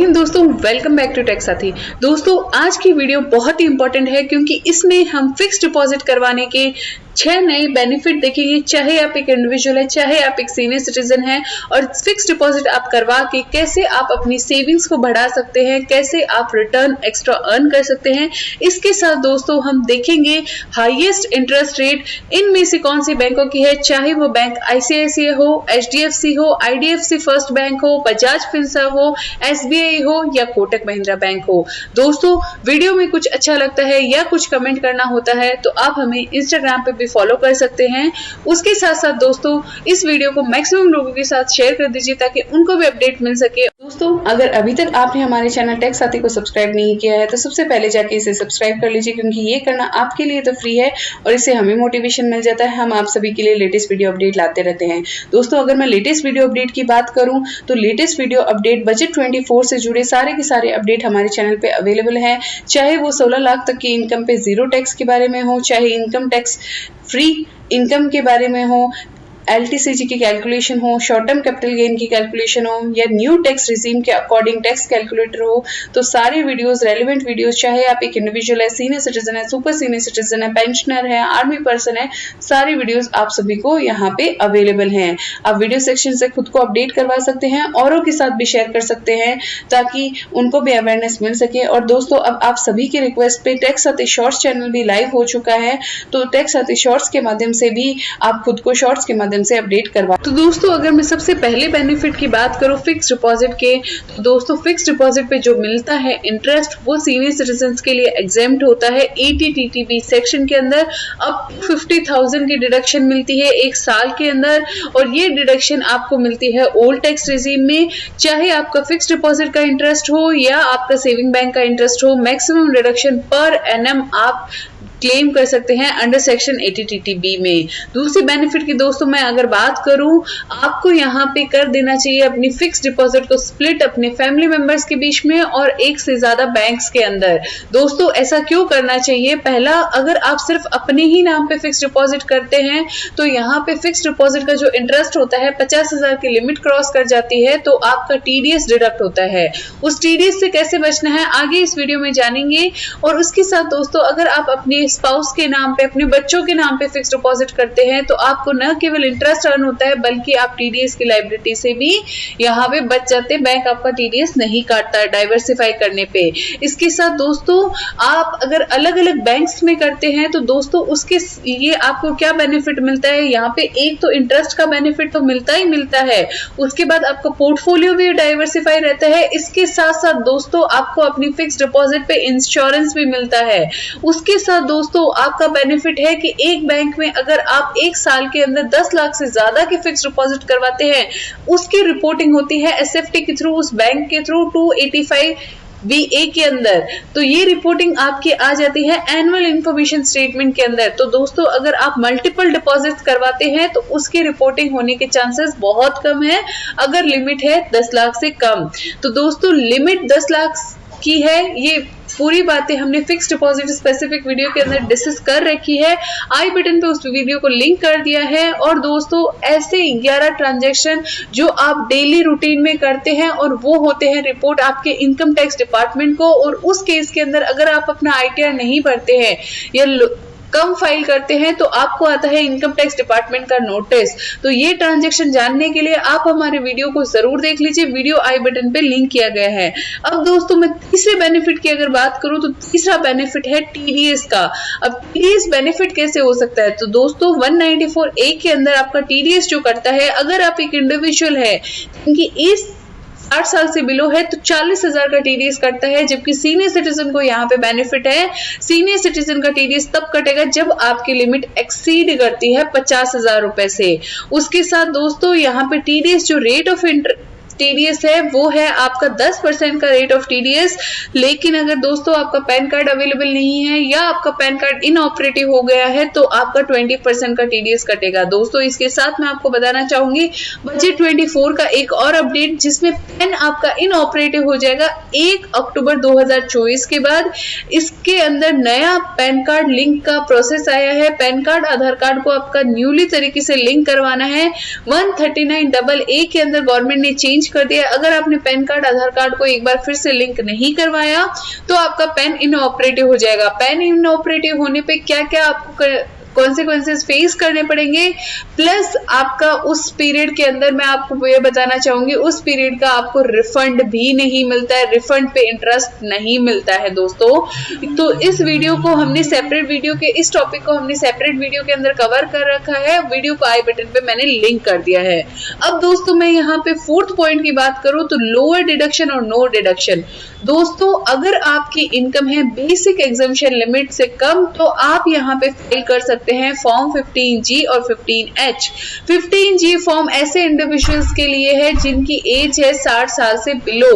हिंद दोस्तों, welcome back to take साथी। दोस्तों आज की वीडियो बहुत ही इंपॉर्टेंट है क्योंकि इसमें हम फिक्स्ड डिपॉजिट करवाने के 6 नए बेनिफिट देखेंगे। चाहे आप एक इंडिविजुअल है, चाहे आप एक सीनियर सिटीजन है, और फिक्स्ड डिपॉजिट आप करवा के कैसे आप अपनी सेविंग्स को बढ़ा सकते हैं, कैसे आप रिटर्न एक्स्ट्रा अर्न कर सकते हैं। इसके साथ दोस्तों हम देखेंगे हाईएस्ट इंटरेस्ट रेट इनमें से कौन सी बैंकों की है, चाहे वो बैंक आईसीआईसीआई हो, एचडीएफसी हो, आईडीएफसी फर्स्ट बैंक हो, बजाज फिंसर्व हो, एसबीआई हो या कोटक महिंद्रा बैंक हो। दोस्तों वीडियो में कुछ अच्छा लगता है या कुछ कमेंट करना होता है तो आप हमें इंस्टाग्राम पे फॉलो कर सकते हैं। उसके साथ साथ दोस्तों इस वीडियो को मैक्सिमम लोगों के साथ शेयर कर दीजिए ताकि उनको भी अपडेट मिल सके। दोस्तों अगर अभी तक आपने हमारे चैनल टेक साथी को सब्सक्राइब नहीं किया है तो सबसे पहले जाके इसे सब्सक्राइब कर लीजिए, क्योंकि ये करना आपके लिए तो फ्री है और इससे हमें मोटिवेशन मिल जाता है। हम आप सभी के लिए लेटेस्ट वीडियो अपडेट लाते रहते हैं। दोस्तों अगर मैं लेटेस्ट वीडियो अपडेट की बात करूं तो लेटेस्ट वीडियो अपडेट बजट 24 से जुड़े सारे के सारे अपडेट हमारे चैनल पे अवेलेबल है। चाहे वो 16 लाख तक की इनकम पे जीरो टैक्स के बारे में हो, चाहे इनकम टैक्स फ्री इनकम के बारे में हो, एलटीसीजी की कैलकुलेशन हो, शॉर्ट टर्म कैपिटल गेन की कैलकुलेशन हो, या न्यू टैक्स रिजीम के अकॉर्डिंग टैक्स कैलकुलेटर हो, तो सारे वीडियोस रेलेवेंट वीडियोस, चाहे आप एक इंडिविजुअल है, सीनियर सिटीजन है, सुपर सीनियर सिटीजन है, पेंशनर है, आर्मी पर्सन है, सारे वीडियोस आप सभी को यहाँ पे अवेलेबल हैं। आप वीडियो सेक्शन से खुद को अपडेट करवा सकते हैं, औरों के साथ भी शेयर कर सकते हैं ताकि उनको भी अवेयरनेस मिल सके। और दोस्तों अब आप सभी के रिक्वेस्ट पे टेक साथी शॉर्ट्स चैनल भी लाइव हो चुका है, तो टेक साथी शॉर्ट्स के माध्यम से भी आप खुद को शॉर्ट्स के माध्यम से अपडेट करवा। तो दोस्तों अगर मैं सबसे पहले बेनिफिट की बात करूं फिक्स डिपॉजिट के, तो दोस्तों फिक्स डिपॉजिट पे जो मिलता है इंटरेस्ट वो सीनियर सिटीजन के लिए एग्जेम्प्ट होता है। ATTTB सेक्शन के अंदर अब 50,000 की डिडक्शन मिलती है एक साल के अंदर, और ये डिडक्शन आपको मिलती है ओल्ड टैक्स रिजीम में। चाहे आपका फिक्स डिपॉजिट का इंटरेस्ट हो या आपका सेविंग बैंक का इंटरेस्ट हो, मैक्सिमम डिडक्शन पर एनएम आप क्लेम कर सकते हैं अंडर सेक्शन ATTTB में। दूसरी बेनिफिट की दोस्तों मैं अगर बात करूं, आपको यहाँ पे कर देना चाहिए अपनी फिक्स डिपॉजिट को स्प्लिट अपने फैमिली मेंबर्स के बीच में और एक से ज्यादा बैंक्स के अंदर। दोस्तों ऐसा क्यों करना चाहिए? पहला, अगर आप सिर्फ अपने ही नाम पे फिक्स डिपॉजिट करते हैं तो यहाँ पे फिक्स डिपॉजिट का जो इंटरेस्ट होता है 50,000 की लिमिट क्रॉस कर जाती है तो आपका TDS डिडक्ट होता है। उस TDS से कैसे बचना है आगे इस वीडियो में जानेंगे। और उसके साथ दोस्तों अगर आप अपने स्पाउस के नाम पे, अपने बच्चों के नाम पे फिक्स डिपॉजिट करते हैं तो आपको न केवल इंटरेस्ट अर्न होता है बल्कि आप TDS की लायबिलिटी से भी यहाँ पे बच जाते हैं। बैंक आपका TDS नहीं काटता डाइवर्सिफाई करने पे। इसके साथ दोस्तों आप अगर अलग अलग बैंक्स में करते हैं तो दोस्तों उसके लिए आपको क्या बेनिफिट मिलता है? यहाँ पे एक तो इंटरेस्ट का बेनिफिट तो मिलता ही मिलता है, उसके बाद आपका पोर्टफोलियो भी डाइवर्सिफाई रहता है। इसके साथ साथ दोस्तों आपको अपनी फिक्स डिपॉजिट पे इंश्योरेंस भी मिलता है। उसके साथ दोस्तों आपका बेनिफिट है कि एक बैंक में अगर आप एक साल के अंदर 10 लाख से ज्यादा की फिक्स डिपॉजिट करवाते हैं, उसकी रिपोर्टिंग होती है SFT के थ्रू, उस बैंक के थ्रू 285BA के अंदर। तो ये रिपोर्टिंग आपकी आ जाती है एनुअल इंफॉर्मेशन स्टेटमेंट के अंदर। तो दोस्तों अगर आप मल्टीपल डिपॉजिट करवाते हैं तो उसकी रिपोर्टिंग होने के चांसेस बहुत कम है अगर लिमिट है 10 लाख से कम। तो दोस्तों लिमिट 10 लाख की है, ये पूरी बातें हमने फिक्स डिपॉजिट स्पेसिफिक वीडियो के अंदर डिस्कस कर रखी है। आई बटन पे उस वीडियो को लिंक कर दिया है। और दोस्तों ऐसे 11 ट्रांजैक्शन जो आप डेली रूटीन में करते हैं और वो होते हैं रिपोर्ट आपके इनकम टैक्स डिपार्टमेंट को, और उस केस के अंदर अगर आप अपना ITR नहीं भरते हैं या कम फाइल करते हैं तो आपको आता है इनकम टैक्स डिपार्टमेंट का नोटिस। तो ये ट्रांजैक्शन जानने के लिए आप हमारे वीडियो को जरूर देख लीजिए, वीडियो आई बटन पे लिंक किया गया है। अब दोस्तों मैं तीसरे बेनिफिट की अगर बात करूं तो तीसरा बेनिफिट है TDS का। अब TDS बेनिफिट कैसे हो सकता है? तो दोस्तों 194A के अंदर आपका TDS जो करता है, अगर आप एक इंडिविजुअल है क्योंकि इस 60 साल से बिलो है तो 40,000 का TDS कटता है, जबकि सीनियर सिटीजन को यहाँ पे बेनिफिट है। सीनियर सिटीजन का TDS तब कटेगा जब आपकी लिमिट एक्सीड करती है 50,000 रुपए से। उसके साथ दोस्तों यहाँ पे TDS जो रेट ऑफ TDS है वो है आपका 10% का रेट ऑफ TDS। लेकिन अगर दोस्तों आपका पैन कार्ड अवेलेबल नहीं है या आपका पैन कार्ड इनऑपरेटिव हो गया है तो आपका 20% का TDS कटेगा। दोस्तों इसके साथ मैं आपको बताना चाहूंगी बजट 24 का एक और अपडेट जिसमें पैन आपका इनऑपरेटिव हो जाएगा 1 अक्टूबर 2024 के बाद। इसके अंदर नया पैन कार्ड लिंक का प्रोसेस आया है। पैन कार्ड आधार कार्ड को आपका न्यूली तरीके से लिंक करवाना है। 139AA के अंदर गवर्नमेंट ने चेंज चेंज कर दिया। अगर आपने पैन कार्ड आधार कार्ड को एक बार फिर से लिंक नहीं करवाया तो आपका पैन इनऑपरेटिव हो जाएगा। पैन इनऑपरेटिव होने पे क्या क्या आपको कॉन्सिक्वेंसेस फेस करने पड़ेंगे, प्लस आपका उस पीरियड के अंदर मैं आपको ये बताना चाहूंगी उस पीरियड का आपको रिफंड भी नहीं मिलता है, रिफंड पे इंटरेस्ट नहीं मिलता है दोस्तों। तो इस वीडियो को हमने सेपरेट वीडियो के इस टॉपिक को हमने सेपरेट वीडियो के अंदर कवर कर रखा है, वीडियो को आई बटन पे मैंने लिंक कर दिया है। अब दोस्तों मैं यहाँ पे फोर्थ पॉइंट की बात करूं तो लोअर डिडक्शन और नो डिडक्शन। दोस्तों अगर आपकी इनकम है बेसिक एग्जम्पशन लिमिट से कम तो आप यहाँ पे फाइल कर सकते हैं फॉर्म 15G और 15H। 15G फॉर्म ऐसे इंडिविजुअल्स के लिए है जिनकी एज है 60 साल से बिलो,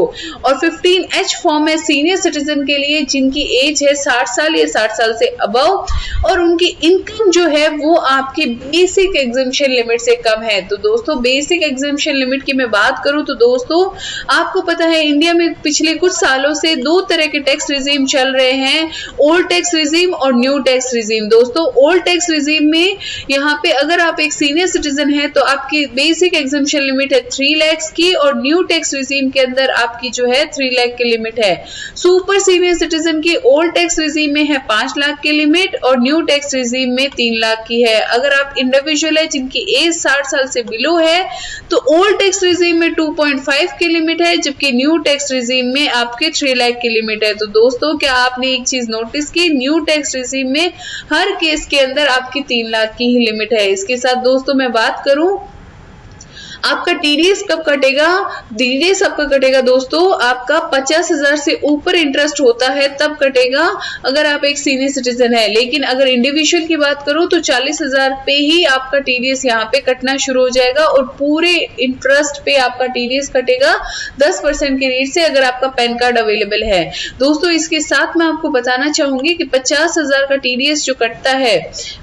और 15H फॉर्म है सीनियर सिटीजन के लिए जिनकी एज है 60 साल या 60 साल से अबव, और उनकी इनकम जो है वो आपकी बेसिक एग्जम्पशन लिमिट से कम है। तो दोस्तों बेसिक एग्जम्पशन लिमिट की मैं बात करूं तो दोस्तों आपको पता है इंडिया में पिछले कुछ सालों से दो तरह के टैक्स रिजीम चल रहे हैं, ओल्ड टैक्स रिजीम और न्यू टैक्स रिजीम। दोस्तों ओल्ड टैक्स रिजीम में यहाँ पे अगर आप एक सीनियर सिटीजन है तो आपकी बेसिक एग्जम्पशन लिमिट है 3 लाख की, और न्यू टैक्स रिजीम के अंदर आपकी जो है 3 लाख की लिमिट है। सुपर सीनियर सिटीजन की ओल्ड टैक्स रिजीम में है 5 लाख की लिमिट और न्यू टैक्स रिजीम में 3 लाख की है। अगर आप इंडिविजुअल है जिनकी एज 60 साल से बिलो है तो ओल्ड टैक्स रिजीम में 2.5 की लिमिट है, जबकि न्यू टैक्स रिजीम में आपके 3 लाख की लिमिट है। तो दोस्तों क्या आपने एक चीज नोटिस की, न्यू टैक्स रिजीम में हर केस के अंदर आपकी 3 लाख की ही लिमिट है। इसके साथ दोस्तों मैं बात करूं आपका टीडीएस कब कटेगा, टीडीएस आपका कटेगा दोस्तों आपका 50,000 से ऊपर इंटरेस्ट होता है तब कटेगा अगर आप एक सीनियर सिटीजन है। लेकिन अगर इंडिविजुअल की बात करूं तो 40,000 पे ही आपका टीडीएस यहाँ पे कटना शुरू हो जाएगा, और पूरे इंटरेस्ट पे आपका टीडीएस कटेगा 10% के रेट से अगर आपका पैन कार्ड अवेलेबल है। दोस्तों इसके साथ मैं आपको बताना चाहूंगी कि 50,000 का टीडीएस जो कटता है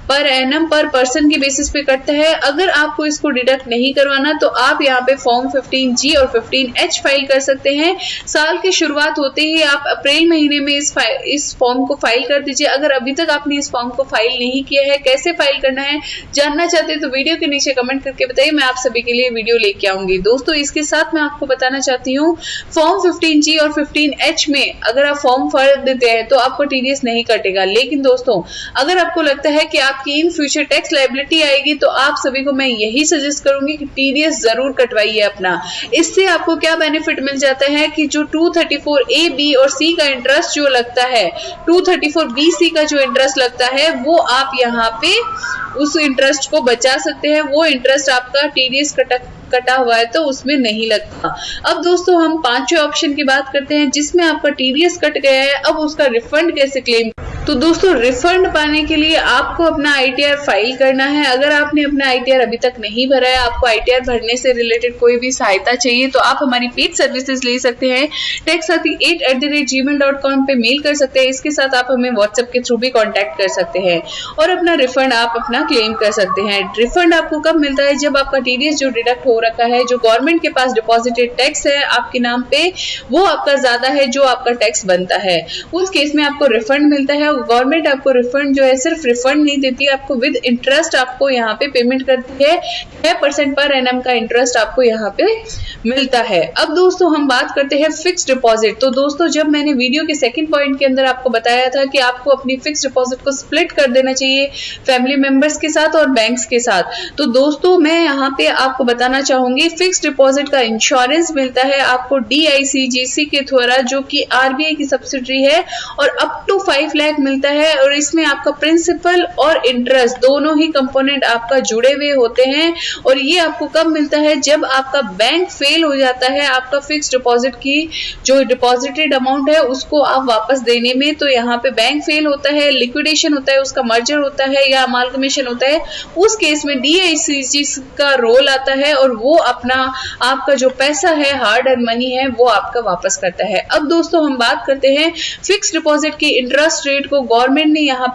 पर एनम पर पर्सन की बेसिस पे कटता है, अगर आपको इसको डिडक्ट नहीं करवाना तो आप यहाँ पे फॉर्म 15G और 15H फाइल कर सकते हैं। साल की शुरुआत होते ही आप अप्रैल महीने में इस फॉर्म को फाइल कर दीजिए। अगर अभी तक आपने इस फॉर्म को फाइल नहीं किया है, कैसे फाइल करना है जानना चाहते हैं तो वीडियो के नीचे कमेंट करके बताइए, मैं आप सभी के लिए वीडियो लेके आऊंगी। दोस्तों इसके साथ मैं आपको बताना चाहती हूँ फॉर्म 15G और 15H में अगर आप फॉर्म भर देते हैं तो आपको टीडीएस नहीं कटेगा। लेकिन दोस्तों अगर आपको लगता है कि आपकी इन फ्यूचर टैक्स लायबिलिटी आएगी तो आप सभी को मैं यही सजेस्ट करूंगी कि टीडीएस जरूर कटवाइए अपना। इससे आपको क्या बेनिफिट मिल जाता है कि जो 234A, B और C का इंटरेस्ट जो लगता है, 234BC का जो इंटरेस्ट लगता है वो आप यहाँ पे उस इंटरेस्ट को बचा सकते हैं। वो इंटरेस्ट आपका टीडीएस कटा हुआ है तो उसमें नहीं लगता। अब दोस्तों हम पांचवें ऑप्शन की बात करते हैं जिसमें आपका टीडीएस कट गया है, अब उसका रिफंड कैसे क्लेम। तो दोस्तों रिफंड पाने के लिए आपको अपना आईटीआर फाइल करना है। अगर आपने अपना आईटीआर अभी तक नहीं भरा है, आपको आईटीआर भरने से रिलेटेड कोई भी सहायता चाहिए तो आप हमारी पेड सर्विसेज ले सकते हैं। techsathi8@gmail.com पे मेल कर सकते हैं। इसके साथ आप हमें व्हाट्सएप के थ्रू भी कॉन्टेक्ट कर सकते हैं और अपना रिफंड आप अपना क्लेम कर सकते हैं। रिफंड आपको कब मिलता है, जब आपका टीडीएस जो डिडक्ट हो रखा है, जो गवर्नमेंट के पास डिपॉजिटेड टैक्स है आपके नाम पे, वो आपका ज्यादा है जो आपका टैक्स बनता है, उस केस में आपको रिफंड मिलता है। गवर्नमेंट आपको रिफंड जो है सिर्फ रिफंड नहीं देती, आपको विद इंटरेस्ट आपको यहाँ पे पेमेंट करती है। 6% पर एनम का इंटरेस्ट आपको यहाँ पे मिलता है। अब दोस्तों हम बात करते हैं फिक्स डिपॉजिट। तो दोस्तों जब मैंने वीडियो के सेकंड पॉइंट के अंदर आपको बताया था कि आपको अपनी फिक्स डिपॉजिट को स्प्लिट कर देना चाहिए फैमिली मेंबर्स के साथ और बैंक्स के साथ, तो दोस्तों मैं यहाँ पे आपको बताना चाहूंगी फिक्स डिपॉजिट का इंश्योरेंस मिलता है आपको DICGC के द्वारा, जो कि RBI की सब्सिडरी है, और अप टू 5 लाख मिलता है। और इसमें आपका प्रिंसिपल और इंटरेस्ट दोनों ही कंपोनेंट आपका जुड़े हुए होते हैं। और ये आपको कब मिलता है, जब आपका बैंक फेल हो जाता है, आपका फिक्स डिपॉजिट की जो डिपॉजिटेड अमाउंट है उसको आप वापस देने में, तो यहाँ पे बैंक फेल होता है, लिक्विडेशन होता है, उसका मर्जर होता है या अमालगमेशन होता है, उस केस में DICGC का रोल आता है और वो अपना आपका जो पैसा है, हार्ड अर्न मनी है, वो आपका वापस करता है। अब दोस्तों हम बात करते हैं फिक्स डिपॉजिट की इंटरेस्ट रेट को। गवर्नमेंट ने यहाँ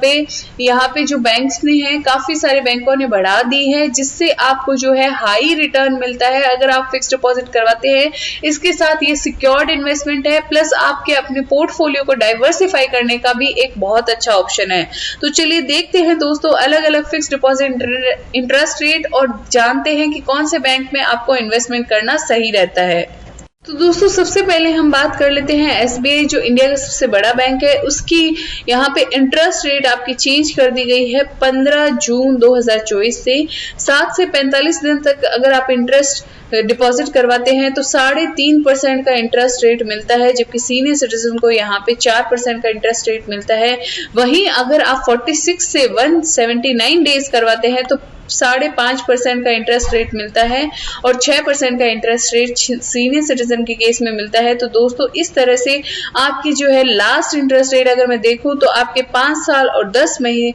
पे जो बैंक्स ने है, काफी सारे बैंकों ने बढ़ा दी है, जिससे आपको जो है हाई रिटर्न मिलता है अगर आप फिक्स डिपॉजिट करवाते हैं। इसके साथ ये सिक्योर्ड इन्वेस्टमेंट है, प्लस आपके अपने पोर्टफोलियो को डाइवर्सिफाई करने का भी एक बहुत अच्छा ऑप्शन है। तो चलिए देखते हैं दोस्तों अलग अलग फिक्स डिपॉजिट इंटरेस्ट रेट और जानते हैं कि कौन से बैंक में आपको इन्वेस्टमेंट करना सही रहता है। तो दोस्तों सबसे पहले हम बात कर लेते हैं एसबीआई जो इंडिया का सबसे बड़ा बैंक है, उसकी यहाँ पे इंटरेस्ट रेट आपकी चेंज कर दी गई है 15 जून 2024 से। 7 से 45 दिन तक अगर आप इंटरेस्ट डिपॉजिट करवाते हैं तो 3.5% का इंटरेस्ट रेट मिलता है, जबकि सीनियर सिटीजन को यहाँ पे 4% का इंटरेस्ट रेट मिलता है। वहीं अगर आप 46 से 179 डेज करवाते हैं तो 5.5% का इंटरेस्ट रेट मिलता है और 6% का इंटरेस्ट रेट सीनियर सिटीजन के केस में मिलता है। तो दोस्तों इस तरह से आपकी जो है लास्ट इंटरेस्ट रेट अगर मैं देखूं तो आपके 5 साल और 10 महीने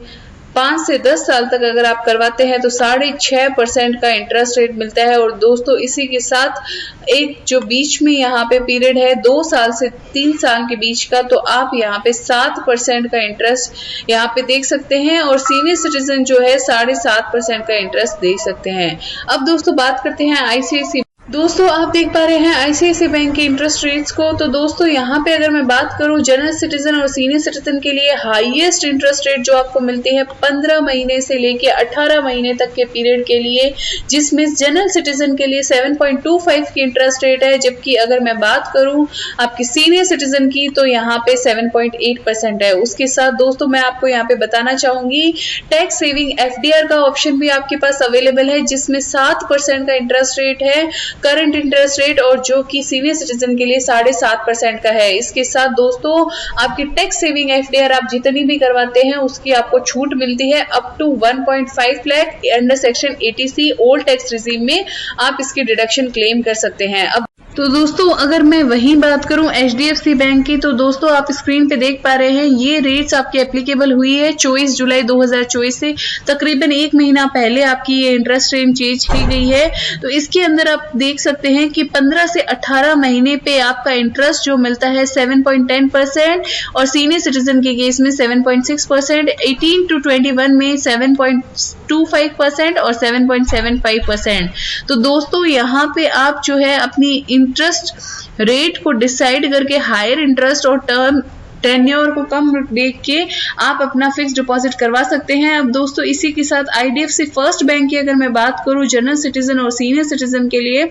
5 से 10 साल तक अगर आप करवाते हैं तो 6.5% का इंटरेस्ट रेट मिलता है। और दोस्तों इसी के साथ एक जो बीच में यहाँ पे पीरियड है 2 साल से 3 साल के बीच का, तो आप यहाँ पे 7% का इंटरेस्ट यहाँ पे देख सकते हैं और सीनियर सिटीजन जो है 7.5% का इंटरेस्ट दे सकते हैं। अब दोस्तों बात करते हैं आईसीआईसी। दोस्तों आप देख पा रहे हैं आईसीआईसीआई बैंक के इंटरेस्ट रेट्स को। तो दोस्तों यहाँ पे अगर मैं बात करूं जनरल सिटीजन और सीनियर सिटीजन के लिए हाईएस्ट इंटरेस्ट रेट जो आपको मिलती है 15 महीने से लेके 18 महीने तक के पीरियड के लिए, जिसमें जनरल सिटीजन के लिए 7.25 की इंटरेस्ट रेट है, जबकि अगर मैं बात करूं आपकी सीनियर सिटीजन की तो यहाँ पे 7.8% है। उसके साथ दोस्तों मैं आपको यहाँ पे बताना चाहूंगी टैक्स सेविंग एफडीआर का ऑप्शन भी आपके पास अवेलेबल है, जिसमें 7% का इंटरेस्ट रेट है करंट इंटरेस्ट रेट, और जो कि सीनियर सिटीजन के लिए 7.5% का है। इसके साथ दोस्तों आपकी टैक्स सेविंग एफडीआर आप जितनी भी करवाते हैं उसकी आपको छूट मिलती है up to 1.5 lakh under section 80C old tax regime में आप इसकी डिडक्शन क्लेम कर सकते हैं। अब तो दोस्तों अगर मैं वहीं बात करूं एचडीएफसी बैंक की, तो दोस्तों आप स्क्रीन पे देख पा रहे हैं ये रेट्स आपके एप्लीकेबल हुई है 24 जुलाई 2024 से। तकरीबन 1 महीना पहले आपकी ये इंटरेस्ट रेट चेंज की गई है। तो इसके अंदर आप देख सकते हैं कि 15 से 18 महीने पे आपका इंटरेस्ट जो मिलता है 7.10% और सीनियर सिटीजन के केस में 7.6%, 18 to 21 में 7.25% और 7.75%। तो दोस्तों यहाँ पे आप जो है अपनी इंटरेस्ट रेट को डिसाइड करके हायर इंटरेस्ट और टर्म टेन्योर को कम देख के आप अपना फिक्स डिपॉजिट करवा सकते हैं। अब दोस्तों इसी के साथ आईडीएफसी फर्स्ट बैंक की अगर मैं बात करूं जनरल सिटीजन और सीनियर सिटीजन के लिए,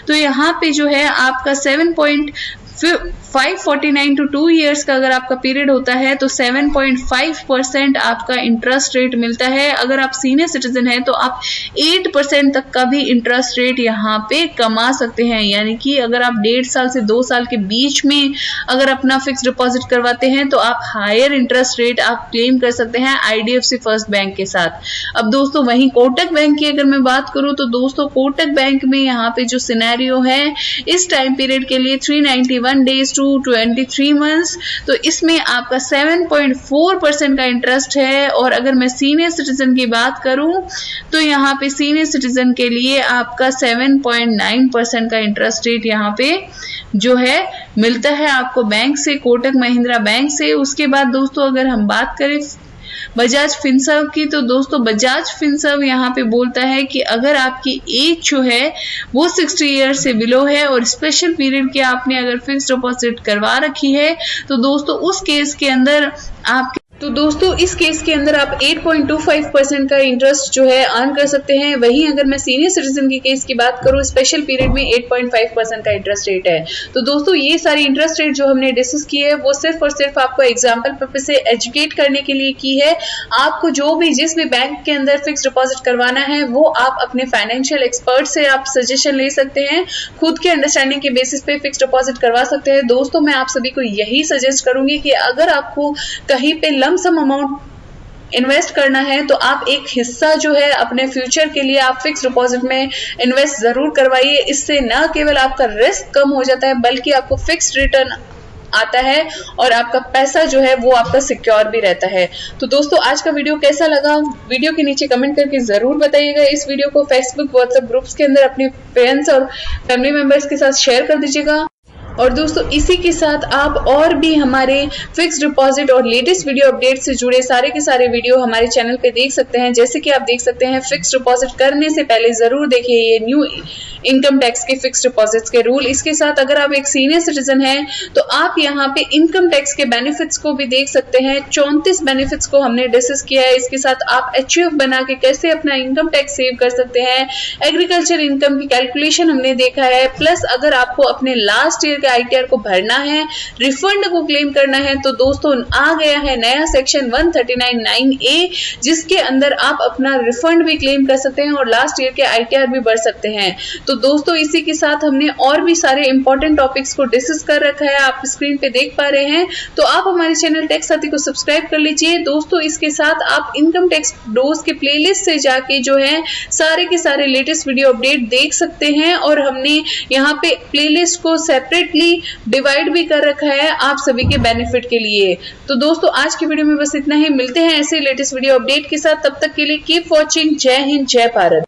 तो यहाँ पे जो है आपका 7.549 to 2 years का अगर आपका पीरियड होता है तो 7.5% आपका इंटरेस्ट रेट मिलता है। अगर आप सीनियर सिटीजन है तो आप 8% तक का भी इंटरेस्ट रेट यहाँ पे कमा सकते हैं। यानी कि अगर आप 1.5 साल से 2 साल के बीच में अगर अपना फिक्स डिपॉजिट करवाते हैं तो आप हायर इंटरेस्ट रेट आप क्लेम कर सकते हैं आईडीएफसी फर्स्ट बैंक के साथ। अब दोस्तों वहीं कोटक बैंक की अगर मैं बात करूं तो दोस्तों कोटक बैंक में यहाँ पे जो सिनेरियो है इस टाइम पीरियड के लिए 391 डेज टू 23 मंथ्स, तो इसमें आपका 7.4% का इंटरेस्ट है। और अगर मैं सीनियर सिटीजन की बात करूं तो यहाँ पे सीनियर सिटीजन के लिए आपका 7.9% का इंटरेस्ट रेट यहाँ पे जो है मिलता है आपको बैंक से, कोटक महिंद्रा बैंक से। उसके बाद दोस्तों अगर हम बात करें बजाज फिनसर्व की, तो दोस्तों बजाज फिनसर्व यहाँ पे बोलता है कि अगर आपकी एज जो है वो 60 ईयर से बिलो है और स्पेशल पीरियड के आपने अगर फिक्स डिपॉजिट करवा रखी है तो दोस्तों उस केस के अंदर आप इस केस के अंदर आप 8.25% का इंटरेस्ट जो है अर्न कर सकते हैं। वहीं अगर मैं सीनियर सिटीजन के केस की बात करूं स्पेशल पीरियड में 8.5% का इंटरेस्ट रेट है। तो दोस्तों ये सारी इंटरेस्ट रेट जो हमने डिस्कस की है वो सिर्फ और सिर्फ आपको एग्जाम्पल पर्पज से एजुकेट करने के लिए की है। आपको जिस भी बैंक के अंदर फिक्स डिपॉजिट करवाना है वो आप अपने फाइनेंशियल एक्सपर्ट से आप सजेशन ले सकते हैं, खुद के अंडरस्टैंडिंग के बेसिस पे फिक्स डिपॉजिट करवा सकते हैं। दोस्तों मैं आप सभी को यही सजेस्ट करूंगी कि अगर आपको कहीं पे लमसम अमाउंट इन्वेस्ट करना है तो आप एक हिस्सा जो है अपने फ्यूचर के लिए आप फिक्स डिपॉजिट में इन्वेस्ट जरूर करवाइए। इससे न केवल आपका रिस्क कम हो जाता है बल्कि आपको फिक्स्ड रिटर्न आता है और आपका पैसा जो है वो आपका सिक्योर भी रहता है। तो दोस्तों आज का वीडियो कैसा लगा वीडियो के नीचे कमेंट करके जरूर बताइएगा। इस वीडियो को फेसबुक व्हाट्सएप ग्रुप्स के अंदर अपने फ्रेंड्स और फैमिली मेंबर्स के साथ शेयर कर दीजिएगा। और दोस्तों इसी के साथ आप और भी हमारे फिक्स्ड डिपॉजिट और लेटेस्ट वीडियो अपडेट से जुड़े सारे के सारे वीडियो हमारे चैनल पे देख सकते हैं। जैसे कि आप देख सकते हैं, फिक्स्ड डिपॉजिट करने से पहले जरूर देखिए ये न्यू इनकम टैक्स के फिक्स्ड डिपॉजिट्स के रूल। इसके साथ अगर आप एक सीनियर सिटीजन हैं तो आप यहाँ पे इनकम टैक्स के बेनिफिट्स को भी देख सकते हैं। 34 बेनिफिट्स को हमने डिस्कस किया है। इसके साथ आप एचयूएफ बना के कैसे अपना इनकम टैक्स सेव कर सकते हैं, एग्रीकल्चर इनकम की कैलकुलेशन हमने देखा है। प्लस अगर आपको अपने लास्ट ईयर के आईटीआर को भरना है, रिफंड को क्लेम करना है, तो दोस्तों आ गया है नया सेक्शन 139(9)A, जिसके अंदर आप अपना रिफंड भी क्लेम कर सकते हैं और लास्ट ईयर के आईटीआर भी भर सकते हैं। तो दोस्तों इसी के साथ हमने और भी सारे इंपॉर्टेंट टॉपिक्स को डिस्कस कर रखा है, आप स्क्रीन पे देख पा रहे हैं। तो आप हमारे चैनल टैक्स साथी को सब्सक्राइब कर लीजिए। दोस्तों इसके साथ आप इनकम टैक्स डोज के प्लेलिस्ट से जाके जो है सारे के सारे लेटेस्ट वीडियो अपडेट देख सकते हैं और हमने यहाँ पे प्लेलिस्ट को सेपरेटली डिवाइड भी कर रखा है आप सभी के बेनिफिट के लिए। तो दोस्तों आज की वीडियो में बस इतना ही, मिलते हैं ऐसे लेटेस्ट वीडियो अपडेट के साथ। तब तक के लिए कीप वॉचिंग। जय हिंद, जय भारत।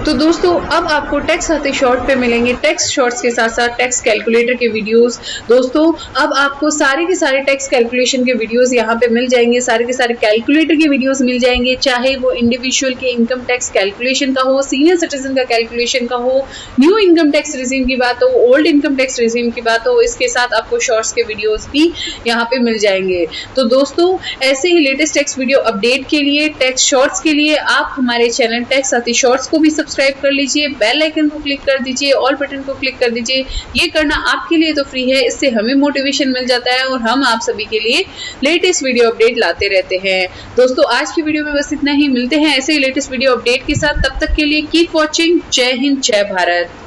तो दोस्तों अब आपको टैक्स साथी शॉर्ट पे मिलेंगे टैक्स शॉर्ट्स के साथ साथ टैक्स कैलकुलेटर के वीडियोस। दोस्तों अब आपको सारे के सारे टैक्स कैलकुलेशन के वीडियोस यहाँ पे मिल जाएंगे, सारे के सारे कैलकुलेटर के वीडियोस मिल जाएंगे, चाहे वो इंडिविजुअल के इनकम टैक्स कैलकुलेशन का हो, सीनियर सिटीजन का कैलकुलेशन का हो, न्यू इनकम टैक्स रिजीम की बात हो, ओल्ड इनकम टैक्स रिजीम की बात हो। इसके साथ आपको शॉर्ट्स के वीडियोज भी यहाँ पे मिल जाएंगे। तो दोस्तों ऐसे ही लेटेस्ट टैक्स वीडियो अपडेट के लिए, टैक्स शॉर्ट्स के लिए आप हमारे चैनल टैक्स साथी शॉर्ट्स को भी सब्सक्राइब कर लीजिए, बेल आइकन को क्लिक कर दीजिए, ऑल बटन को क्लिक कर दीजिए। ये करना आपके लिए तो फ्री है, इससे हमें मोटिवेशन मिल जाता है और हम आप सभी के लिए लेटेस्ट वीडियो अपडेट लाते रहते हैं। दोस्तों आज की वीडियो में बस इतना ही, मिलते हैं ऐसे ही लेटेस्ट वीडियो अपडेट के साथ। तब तक के लिए कीप वॉचिंग। जय हिंद, जय भारत।